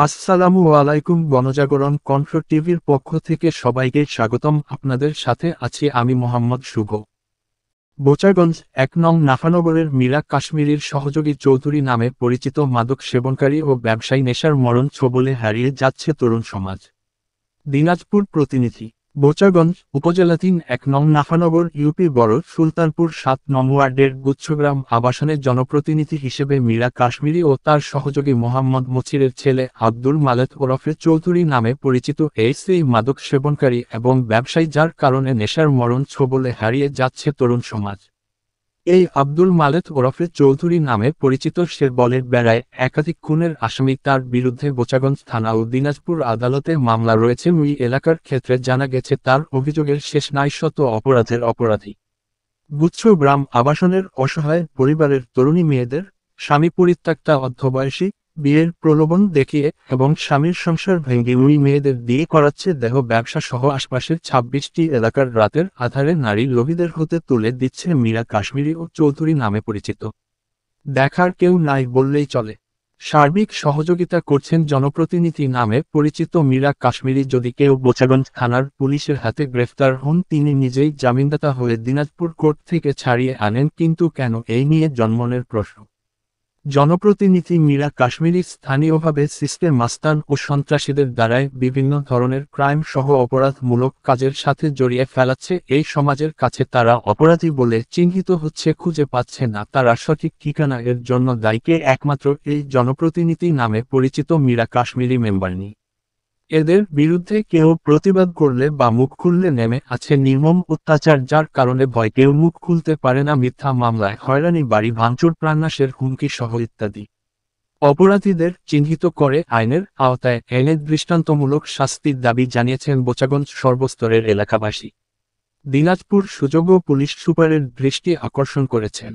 আসসালামু আলাইকুম। গণজাগরণ কণ্ঠ টিভির পক্ষ থেকে সবাইকে স্বাগতম। আপনাদের সাথে আছি আমি মোহাম্মদ শুভ। বোচাগঞ্জ ১ নং নাফানগরের মীরা কাশ্মীরির সহযোগী চৌধুরী নামে পরিচিত মাদক সেবনকারী ও ব্যবসায়ী নেশার মরণ ছোবলে হারিয়ে যাচ্ছে তরুণ সমাজ। দিনাজপুর প্রতিনিধি। বোচাগঞ্জ উপজেলাধীন ১ নং নাফানগর ইউপি বড় সুলতানপুর ৭ নং ওয়ার্ডের গুচ্ছগ্রাম আবাসনের জনপ্রতিনিধি হিসেবে মীরা কাশ্মীরি ও তার সহযোগী মোহাম্মদ মুছিরের ছেলে আব্দুল মালেক ওরফে চৌধুরী নামে পরিচিত এই মাদক সেবনকারী এবং ব্যবসায়ী, যার কারণে নেশার মরণ ছোবলে হারিয়ে যাচ্ছে তরুণ সমাজ। এই আব্দুল মালেক ওরফে চৌধুরী নামে পরিচিত সে বলের বেড়ায় একাধিক খুনের আসামি। তার বিরুদ্ধে বোচাগঞ্জ থানা ও দিনাজপুর আদালতে মামলা রয়েছে। ওই এলাকার ক্ষেত্রে জানা গেছে তার অভিযোগের শেষ নাই শত অপরাধের অপরাধী। গুচ্ছগ্রাম আবাসনের অসহায় পরিবারের তরুণী মেয়েদের স্বামী পরিত্যক্তা অর্ধবয়সী বিয়ের প্রলোভন দেখিয়ে এবং স্বামীর সংসার ভেঙে ওই মেয়েদের দিয়ে করাচ্ছে দেহ ব্যবসা সহ আশপাশের ২৬টি এলাকার রাতের আধারে নারী লোভীদের হাতে তুলে দিচ্ছে মীরা কাশ্মীরি ও চৌধুরী নামে পরিচিত। দেখার কেউ নাই বললেই চলে। সার্বিক সহযোগিতা করছেন জনপ্রতিনিধি নামে পরিচিত মীরা কাশ্মীরি। যদি কেউ বোচাগঞ্জ থানার পুলিশের হাতে গ্রেফতার হন, তিনি নিজেই জামিনদাতা হয়ে দিনাজপুর কোর্ট থেকে ছাড়িয়ে আনেন। কিন্তু কেন, এই নিয়ে জন্মনের প্রশ্ন। জনপ্রতিনিধি মীরা কাশ্মীরি স্থানীয়ভাবে সিস্টেম মাস্তান ও সন্ত্রাসীদের দ্বারায় বিভিন্ন ধরনের ক্রাইম সহ অপরাধমূলক কাজের সাথে জড়িয়ে ফেলাচ্ছে এই সমাজের কাছে। তারা অপরাধী বলে চিহ্নিত হচ্ছে, খুঁজে পাচ্ছে না তারা সঠিক ঠিকানা। এর জন্য দায়ীকে একমাত্র এই জনপ্রতিনিধি নামে পরিচিত মীরা কাশ্মীরি মেম্বারনি। এদের বিরুদ্ধে কেউ প্রতিবাদ করলে বা মুখ খুললে নেমে আছে নির্মম অত্যাচার, যার কারণে ভয় কেউ মুখ খুলতে পারে না। মিথ্যা মামলায় হয়রানি, বাড়ি ভাঙচুর, প্রাণনাশের হুমকি সহ ইত্যাদি। অপরাধীদের চিহ্নিত করে আইনের আওতায় এনে দৃষ্টান্তমূলক শাস্তির দাবি জানিয়েছেন বোচাগঞ্জ সর্বস্তরের এলাকাবাসী। দিনাজপুর সুযোগ্য পুলিশ সুপারের দৃষ্টি আকর্ষণ করেছেন।